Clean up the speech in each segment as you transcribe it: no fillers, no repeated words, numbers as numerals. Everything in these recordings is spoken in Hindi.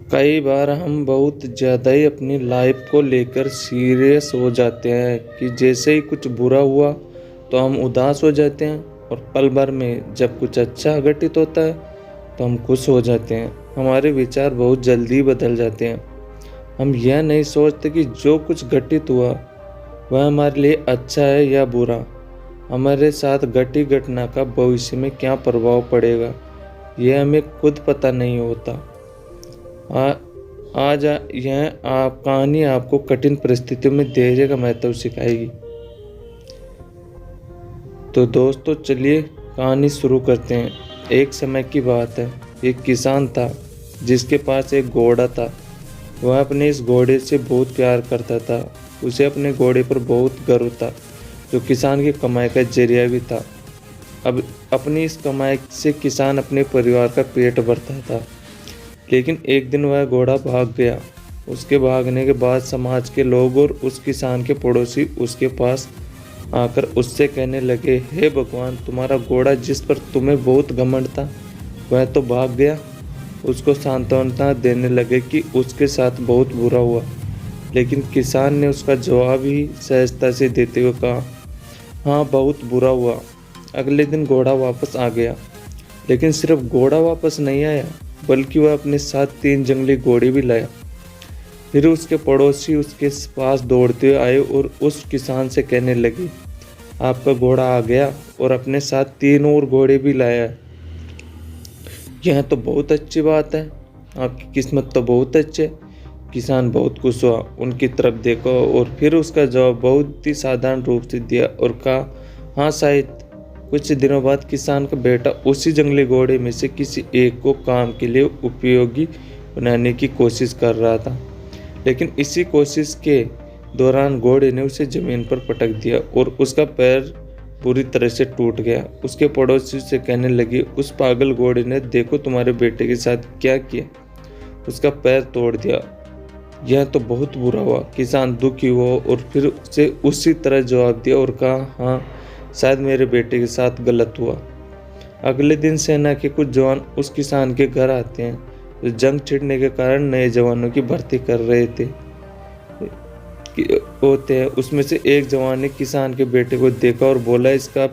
कई बार हम बहुत ज़्यादा ही अपनी लाइफ को लेकर सीरियस हो जाते हैं कि जैसे ही कुछ बुरा हुआ तो हम उदास हो जाते हैं, और पल भर में जब कुछ अच्छा घटित होता है तो हम खुश हो जाते हैं। हमारे विचार बहुत जल्दी बदल जाते हैं। हम यह नहीं सोचते कि जो कुछ घटित हुआ वह हमारे लिए अच्छा है या बुरा। हमारे साथ घटी घटना का भविष्य में क्या प्रभाव पड़ेगा यह हमें खुद पता नहीं होता। आ, आज यह आप कहानी आपको कठिन परिस्थितियों में धैर्य का महत्व सिखाएगी। तो दोस्तों चलिए कहानी शुरू करते हैं। एक समय की बात है, एक किसान था जिसके पास एक घोड़ा था। वह अपने इस घोड़े से बहुत प्यार करता था। उसे अपने घोड़े पर बहुत गर्व था, जो किसान की कमाई का जरिया भी था। अब अपनी इस कमाई से किसान अपने परिवार का पेट भरता था। लेकिन एक दिन वह घोड़ा भाग गया। उसके भागने के बाद समाज के लोग और उस किसान के पड़ोसी उसके पास आकर उससे कहने लगे, हे भगवान, तुम्हारा घोड़ा जिस पर तुम्हें बहुत घमंड था वह तो भाग गया। उसको सांत्वना देने लगे कि उसके साथ बहुत बुरा हुआ। लेकिन किसान ने उसका जवाब ही सहजता से देते हुए कहा, हाँ, बहुत बुरा हुआ। अगले दिन घोड़ा वापस आ गया। लेकिन सिर्फ घोड़ा वापस नहीं आया, बल्कि वह अपने साथ 3 जंगली घोड़े भी लाया। फिर उसके पड़ोसी उसके पास दौड़ते हुए आए और उस किसान से कहने लगे, आपका घोड़ा आ गया और अपने साथ 3 और घोड़े भी लाया है। यह तो बहुत अच्छी बात है, आपकी किस्मत तो बहुत अच्छी है। किसान बहुत खुश हुआ, उनकी तरफ देखा और फिर उसका जवाब बहुत ही साधारण रूप से दिया और कहा, हाँ शायद। कुछ दिनों बाद किसान का बेटा उसी जंगली घोड़े में से किसी एक को काम के लिए उपयोगी बनाने की कोशिश कर रहा था। लेकिन इसी कोशिश के दौरान घोड़े ने उसे जमीन पर पटक दिया और उसका पैर पूरी तरह से टूट गया। उसके पड़ोसी से कहने लगे, उस पागल घोड़े ने देखो तुम्हारे बेटे के साथ क्या किया, उसका पैर तोड़ दिया। यह तो बहुत बुरा हुआ। किसान दुखी हुआ और फिर उसे उसी तरह जवाब दिया और कहा, हाँ शायद मेरे बेटे के साथ गलत हुआ। अगले दिन सेना के कुछ जवान उस किसान के घर आते हैं, जो जंग छिड़ने के कारण नए जवानों की भर्ती कर रहे थे होते हैं। उसमें से एक जवान ने किसान के बेटे को देखा और बोला, इसका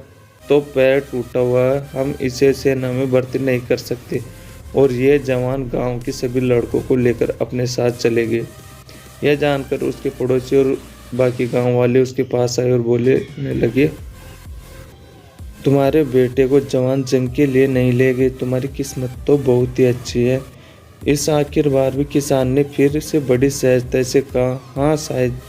तो पैर टूटा हुआ है, हम इसे सेना में भर्ती नहीं कर सकते। और ये जवान गांव के सभी लड़कों को लेकर अपने साथ चले गए। यह जानकर उसके पड़ोसी और बाकी गांव वाले उसके पास आए और बोलने लगे, तुम्हारे बेटे को जवान जंग के लिए नहीं ले गए, तुम्हारी किस्मत तो बहुत ही अच्छी है। इस आखिर बार भी किसान ने फिर से बड़ी सहजता से कहा, हाँ शायद।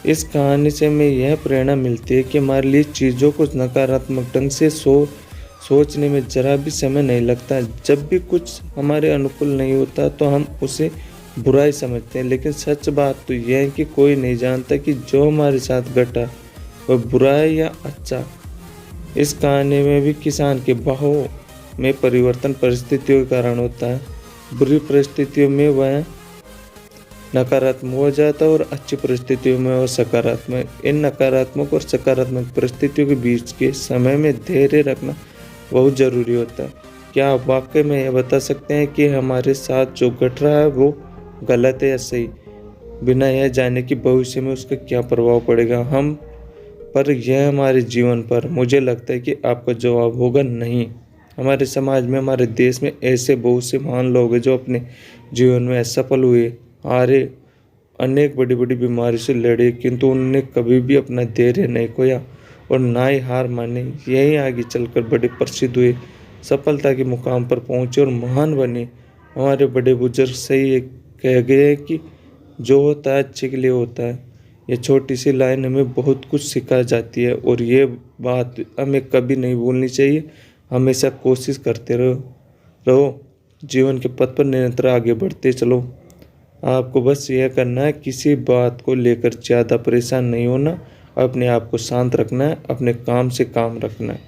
इस कहानी से हमें यह प्रेरणा मिलती है कि हमारे लिए चीज़ों को नकारात्मक ढंग से सोचने में जरा भी समय नहीं लगता। जब भी कुछ हमारे अनुकूल नहीं होता तो हम उसे बुराई समझते हैं, लेकिन सच बात तो यह है कि कोई नहीं जानता कि जो हमारे साथ घटा वह बुरा है या अच्छा। इस कहानी में भी किसान के बहाव में परिवर्तन परिस्थितियों के कारण होता है। बुरी परिस्थितियों में वह नकारात्मक हो जाता है और अच्छी परिस्थितियों में वह सकारात्मक। इन नकारात्मक और सकारात्मक परिस्थितियों के बीच के समय में धैर्य रखना बहुत ज़रूरी होता है। क्या आप वाकई में यह बता सकते हैं कि हमारे साथ जो घट रहा है वो गलत है या सही, बिना यह जाने कि भविष्य में उसका क्या प्रभाव पड़ेगा हम पर, यह हमारे जीवन पर? मुझे लगता है कि आपका जवाब होगा नहीं। हमारे समाज में, हमारे देश में ऐसे बहुत से महान लोग हैं जो अपने जीवन में असफल हुए, हारे, अनेक बड़ी बड़ी बीमारी से लड़े, किंतु उन्होंने कभी भी अपना धैर्य नहीं खोया और ना ही हार मानी। यही आगे चलकर बड़े प्रसिद्ध हुए, सफलता के मुकाम पर पहुँचे और महान बने। हमारे बड़े बुजुर्ग सही कह गए हैं कि जो होता है अच्छे के लिए होता है। ये छोटी सी लाइन हमें बहुत कुछ सिखा जाती है और ये बात हमें कभी नहीं भूलनी चाहिए। हमेशा कोशिश करते रहो, जीवन के पथ पर निरंतर आगे बढ़ते चलो। आपको बस यह करना है, किसी बात को लेकर ज़्यादा परेशान नहीं होना, अपने आप को शांत रखना है, अपने काम से काम रखना है।